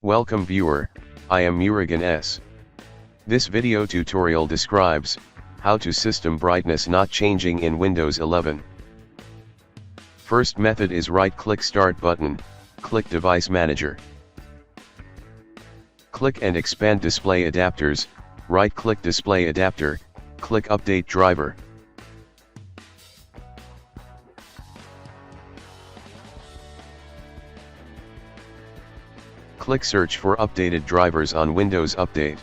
Welcome viewer, I am Murugan S. This video tutorial describes how to system brightness not changing in Windows 11. First method is right-click Start button, click Device Manager. Click and expand Display Adapters, right-click Display Adapter, click Update Driver. Click Search for updated drivers on Windows Update.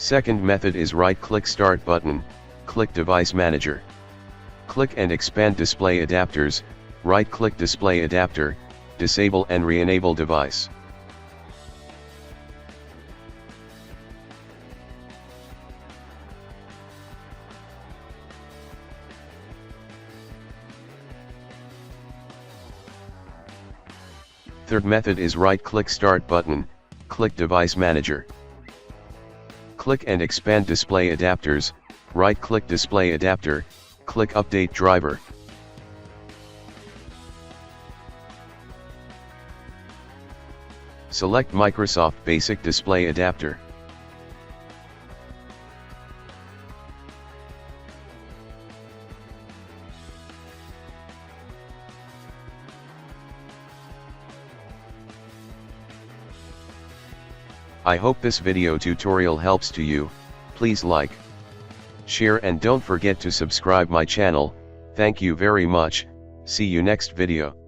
Second method is right-click Start button, click Device Manager. Click and expand Display Adapters, right-click Display Adapter, disable and re-enable device. Third method is right-click Start button, click Device Manager. Click and expand Display Adapters, right-click Display Adapter, click Update Driver. Select Microsoft Basic Display Adapter. I hope this video tutorial helps to you. Please like, share and don't forget to subscribe my channel. Thank you very much. See you next video.